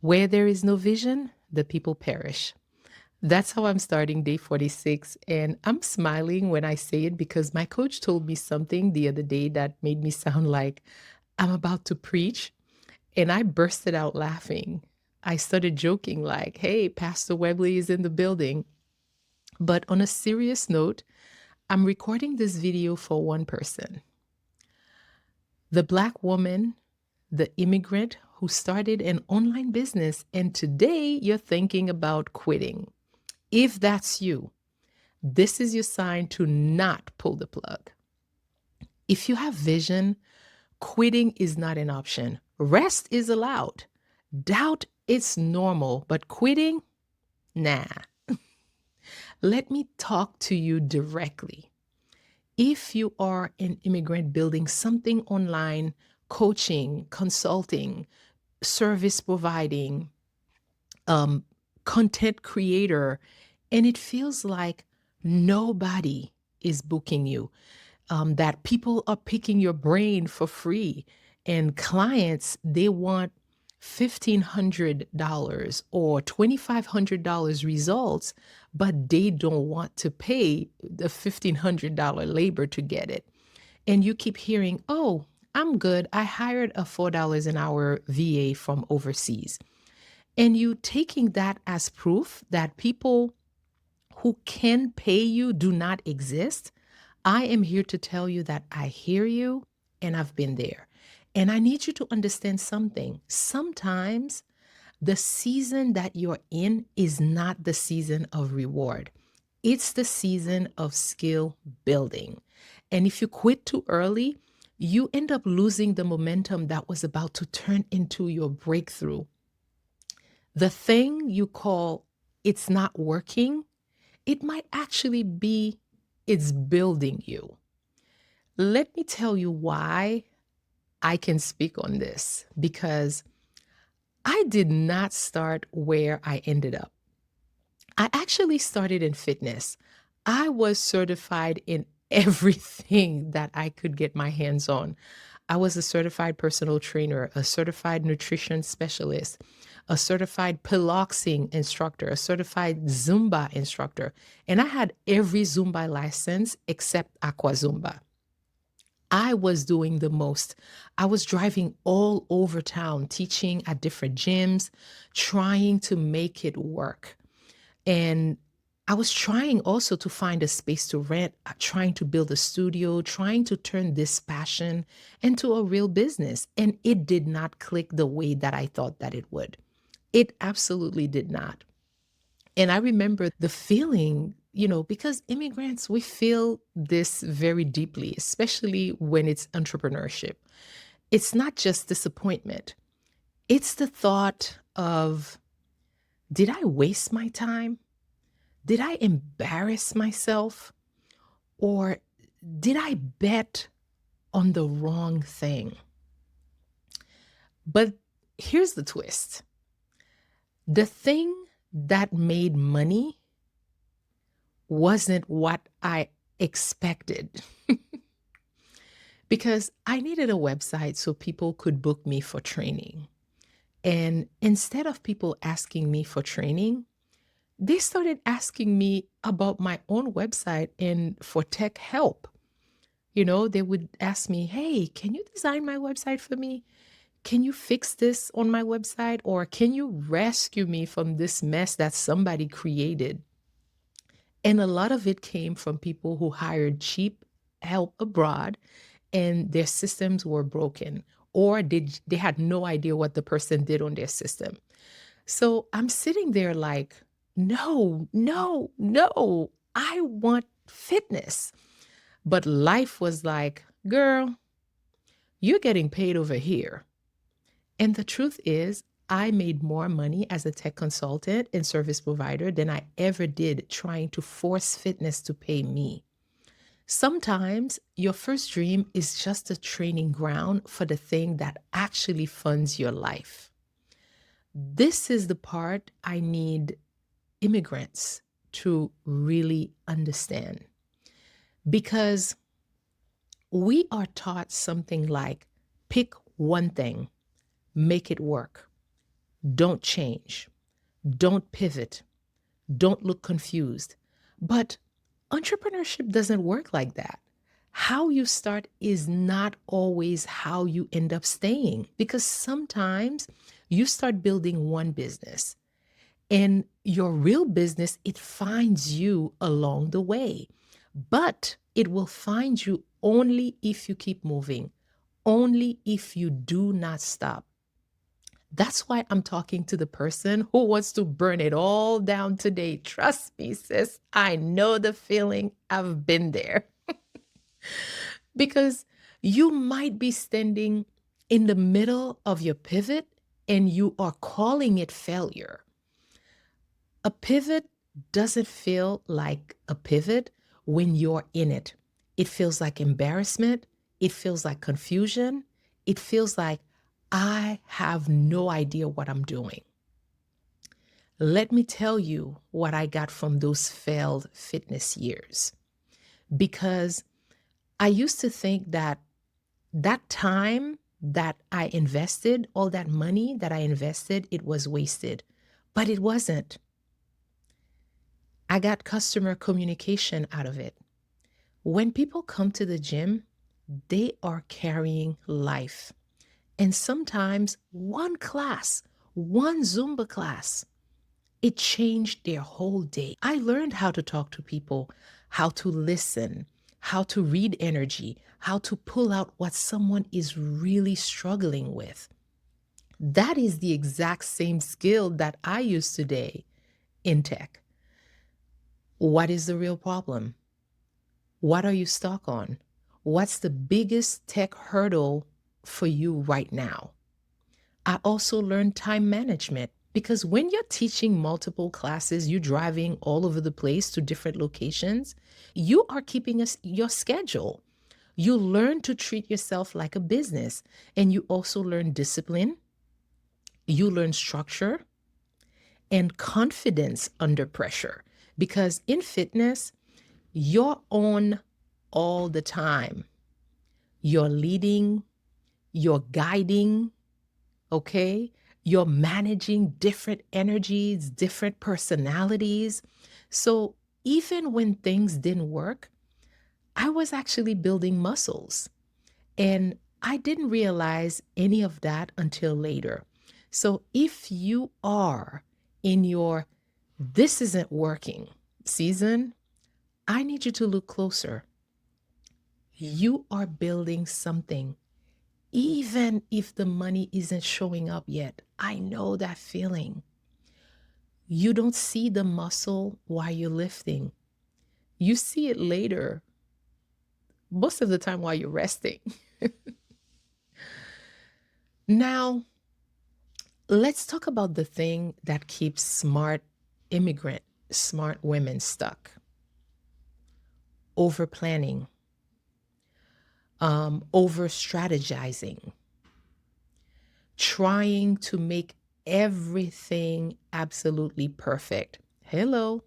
Where there is no vision, the people perish. That's how I'm starting day 46. And I'm smiling when I say it because my coach told me something the other day that made me sound like I'm about to preach. And I bursted out laughing. I started joking, like, hey, Pastor Webley is in the building. But on a serious note, I'm recording this video for one person, the Black woman, the immigrant who started an online business. And today you're thinking about quitting. If that's you, this is your sign to not pull the plug. If you have vision, quitting is not an option. Rest is allowed. Doubt is normal, but quitting, nah. Let me talk to you directly. If you are an immigrant building something online, coaching, consulting, service providing, um, content creator, and it feels like nobody is booking you, that people are picking your brain for free, and clients, they want $1,500 or $2,500 results, but they don't want to pay the $1,500 labor to get it. And you keep hearing, oh, I'm good. I hired a $4 an hour VA from overseas. And you taking that as proof that people who can pay you do not exist. I am here to tell you that I hear you and I've been there. And I need you to understand something. Sometimes the season that you're in is not the season of reward. It's the season of skill building. And if you quit too early, you end up losing the momentum that was about to turn into your breakthrough. The thing you call it's not working, it might actually be it's building you. Let me tell you why I can speak on this, because I did not start where I ended up. I actually started in fitness. I was certified in everything that I could get my hands on. I was a certified personal trainer, a certified nutrition specialist, a certified piloxing instructor, a certified Zumba instructor, and I had every Zumba license except Aqua Zumba. I was doing the most. I was driving all over town, teaching at different gyms, trying to make it work. And I was trying also to find a space to rent, trying to build a studio, trying to turn this passion into a real business. And it did not click the way that I thought that it would. It absolutely did not. And I remember the feeling, because immigrants, we feel this very deeply, especially when it's entrepreneurship. It's not just disappointment, it's the thought of, did I waste my time? Did I embarrass myself? Or did I bet on the wrong thing? But here's the twist, the thing that made money wasn't what I expected. Because I needed a website so people could book me for training. And instead of people asking me for training, they started asking me about my own website and for tech help. They would ask me, hey, can you design my website for me? Can you fix this on my website? Or can you rescue me from this mess that somebody created? And a lot of it came from people who hired cheap help abroad and their systems were broken, or they had no idea what the person did on their system. So I'm sitting there like, no, no, no, I want fitness. But life was like, girl, you're getting paid over here. And the truth is, I made more money as a tech consultant and service provider than I ever did trying to force fitness to pay me. Sometimes your first dream is just a training ground for the thing that actually funds your life. This is the part I need immigrants to really understand, because we are taught something like pick one thing, make it work. Don't change. Don't pivot. Don't look confused. But entrepreneurship doesn't work like that. How you start is not always how you end up staying, because sometimes you start building one business and your real business, it finds you along the way. But it will find you only if you keep moving, only if you do not stop. That's why I'm talking to the person who wants to burn it all down today. Trust me, sis. I know the feeling. I've been there. Because you might be standing in the middle of your pivot and you are calling it failure. A pivot doesn't feel like a pivot when you're in it. It feels like embarrassment. It feels like confusion. It feels like I have no idea what I'm doing. Let me tell you what I got from those failed fitness years. Because I used to think that that time that I invested, all that money that I invested, it was wasted. But it wasn't. I got customer communication out of it. When people come to the gym, they are carrying life. And sometimes one class, one Zumba class, it changed their whole day. I learned how to talk to people, how to listen, how to read energy, how to pull out what someone is really struggling with. That is the exact same skill that I use today in tech. What is the real problem? What are you stuck on? What's the biggest tech hurdle for you right now? I also learned time management, because when you're teaching multiple classes, you're driving all over the place to different locations, you are keeping your schedule. You learn to treat yourself like a business, and you also learn discipline, you learn structure and confidence under pressure. Because in fitness, you're on all the time. You're leading, you're guiding, okay? You're managing different energies, different personalities. So even when things didn't work, I was actually building muscles. And I didn't realize any of that until later. So if you are in your this isn't working season, I need you to look closer. You are building something, even if the money isn't showing up yet. I know that feeling. You don't see the muscle while you're lifting, you see it later, most of the time while you're resting. Now, let's talk about the thing that keeps smart immigrant, smart women stuck: over planning, over strategizing, trying to make everything absolutely perfect. Hello,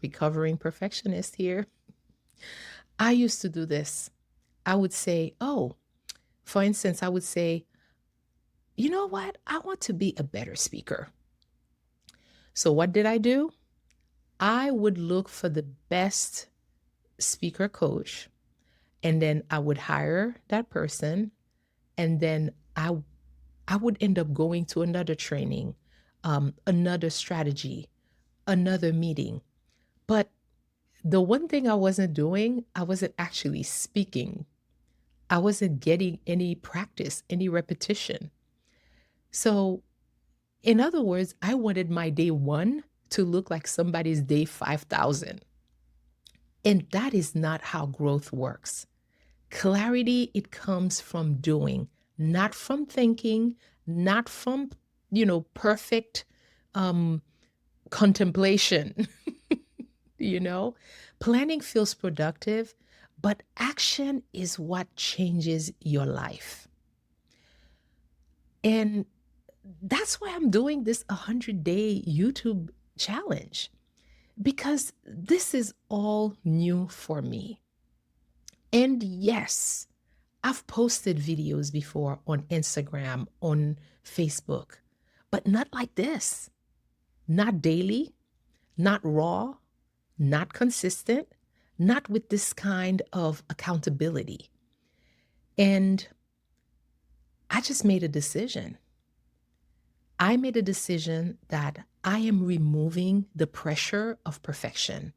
recovering perfectionist here. I used to do this. I would say, oh, for instance, I would say, you know what? I want to be a better speaker. So what did I do? I would look for the best speaker coach, and then I would hire that person, and then I would end up going to another training, another strategy, another meeting. But the one thing I wasn't doing, I wasn't actually speaking. I wasn't getting any practice, any repetition. So, in other words, I wanted my day one to look like somebody's day 5,000. And that is not how growth works. Clarity, it comes from doing, not from thinking, not from, perfect um, contemplation. you know, Planning feels productive, but action is what changes your life. And that's why I'm doing this 100-day YouTube challenge, because this is all new for me. And yes, I've posted videos before on Instagram, on Facebook, but not like this. Not daily, not raw, not consistent, not with this kind of accountability. And I just made a decision. I made a decision that I am removing the pressure of perfection.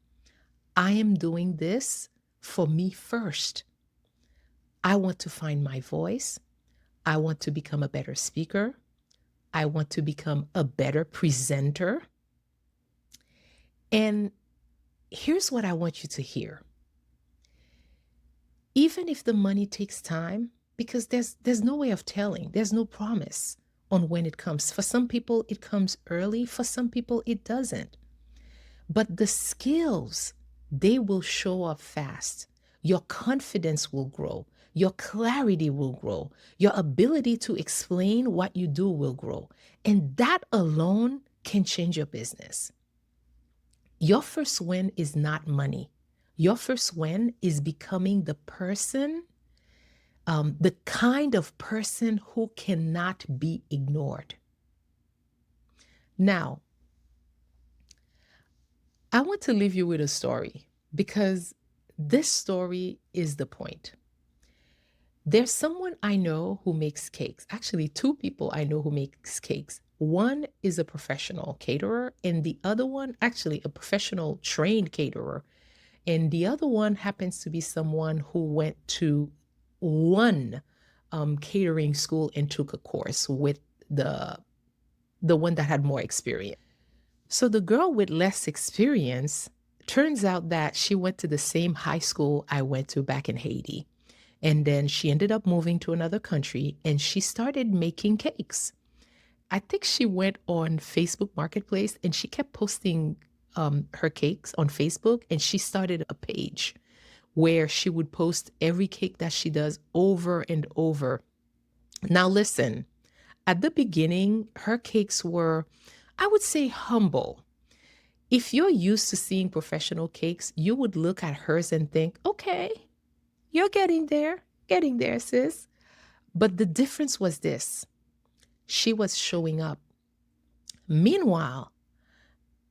I am doing this for me first. I want to find my voice. I want to become a better speaker. I want to become a better presenter. And here's what I want you to hear. Even if the money takes time, because there's no way of telling, there's no promise on when it comes. For some people, it comes early. For some people, it doesn't. But the skills, they will show up fast. Your confidence will grow. Your clarity will grow. Your ability to explain what you do will grow. And that alone can change your business. Your first win is not money. Your first win is becoming the kind of person who cannot be ignored. Now, I want to leave you with a story because this story is the point. There's someone I know who makes cakes. Actually, two people I know who makes cakes. One is a professional caterer, and the other one, actually, a professional trained caterer. And the other one happens to be someone who went to one catering school and took a course with the the one that had more experience. So the girl with less experience, turns out that she went to the same high school I went to back in Haiti. And then she ended up moving to another country and she started making cakes. I think she went on Facebook Marketplace and she kept posting her cakes on Facebook, and she started a page where she would post every cake that she does over and over. Now, listen, at the beginning, her cakes were, I would say, humble. If you're used to seeing professional cakes, you would look at hers and think, okay, you're getting there, sis. But the difference was this: she was showing up. Meanwhile,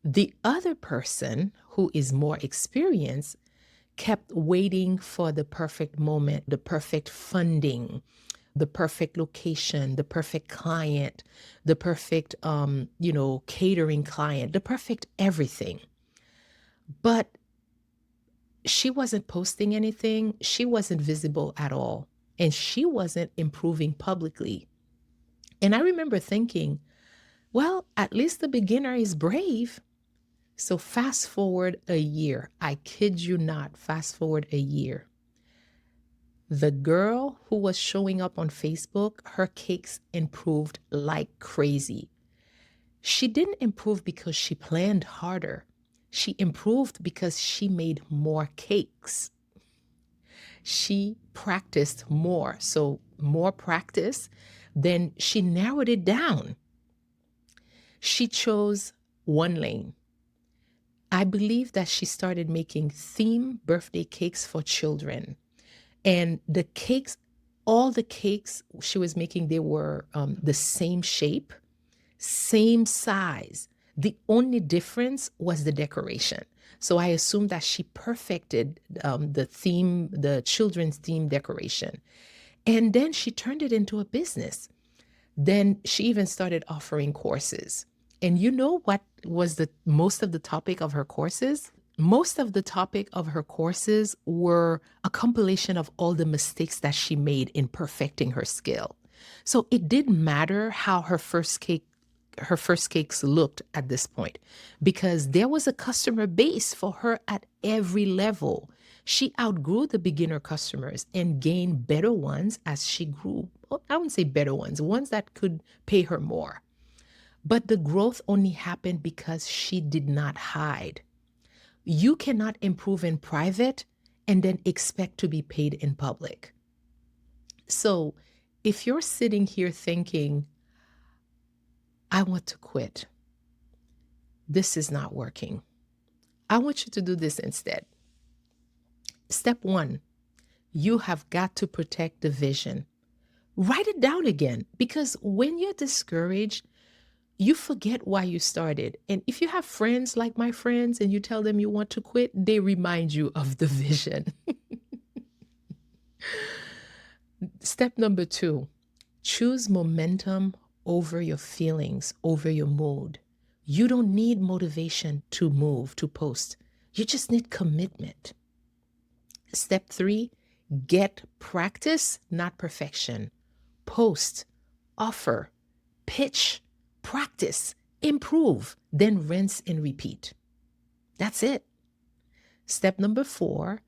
the other person who is more experienced kept waiting for the perfect moment, the perfect funding, the perfect location, the perfect client, the perfect, catering client, the perfect everything. But she wasn't posting anything. She wasn't visible at all. And she wasn't improving publicly. And I remember thinking, well, at least the beginner is brave. So fast forward a year. I kid you not, fast forward a year. The girl who was showing up on Facebook, her cakes improved like crazy. She didn't improve because she planned harder. She improved because she made more cakes. She practiced more. So, more practice, then she narrowed it down. She chose one lane. I believe that she started making theme birthday cakes for children. And the cakes, all the cakes she was making, they were the same shape, same size. The only difference was the decoration. So I assume that she perfected the children's theme decoration. And then she turned it into a business. Then she even started offering courses. And you know what was the most of the topic of her courses? Most of the topic of her courses were a compilation of all the mistakes that she made in perfecting her skill. So it didn't matter how her first cakes looked at this point, because there was a customer base for her at every level. She outgrew the beginner customers and gained better ones as she grew. Well, I wouldn't say better ones that could pay her more. But the growth only happened because she did not hide. You cannot improve in private and then expect to be paid in public. So if you're sitting here thinking, I want to quit, this is not working, I want you to do this instead. Step one, you have got to protect the vision. Write it down again, because when you're discouraged, You forget why you started. And if you have friends like my friends and you tell them you want to quit, they remind you of the vision. Step number 2, choose momentum over your feelings, over your mood. You don't need motivation to move, to post. You just need commitment. Step 3, get practice, not perfection. Post, offer, pitch, practice, improve, then rinse and repeat. That's it. Step number 4,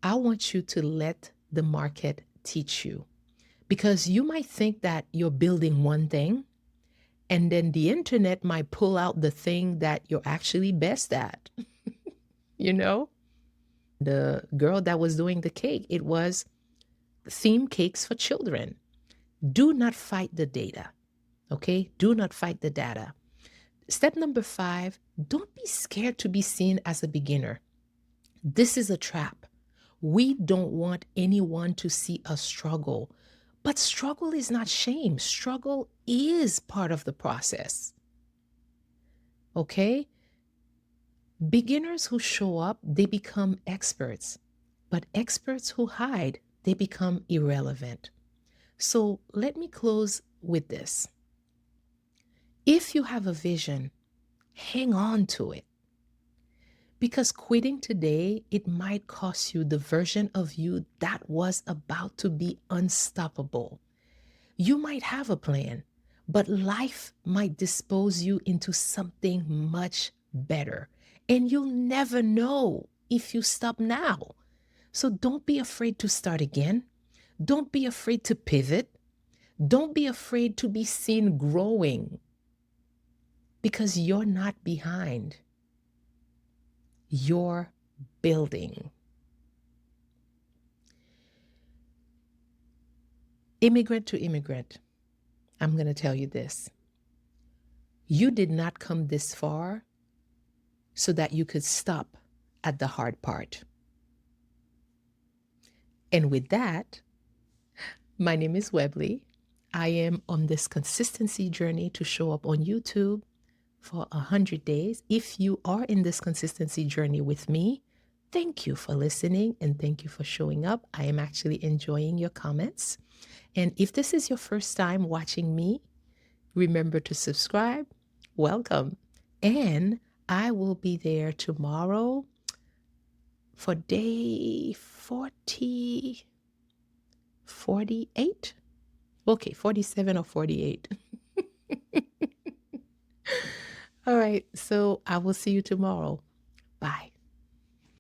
I want you to let the market teach you, because you might think that you're building one thing and then the internet might pull out the thing that you're actually best at. you know? The girl that was doing the cake, it was theme cakes for children. Do not fight the data, okay? Do not fight the data. Step number 5, don't be scared to be seen as a beginner. This is a trap. We don't want anyone to see us struggle. But struggle is not shame. Struggle is part of the process. Okay? Beginners who show up, they become experts. But experts who hide, they become irrelevant. So let me close with this. If you have a vision, hang on to it. Because quitting today, it might cost you the version of you that was about to be unstoppable. You might have a plan, but life might dispose you into something much better. And you'll never know if you stop now. So don't be afraid to start again. Don't be afraid to pivot. Don't be afraid to be seen growing, because you're not behind. You're building. Immigrant to immigrant, I'm going to tell you this. You did not come this far so that you could stop at the hard part. And with that, my name is Webley. I am on this consistency journey to show up on YouTube for 100 days. If you are in this consistency journey with me, thank you for listening and thank you for showing up. I am actually enjoying your comments. And if this is your first time watching me, remember to subscribe. Welcome. And I will be there tomorrow for day 48. Okay, 47 or 48. All right, so I will see you tomorrow. Bye.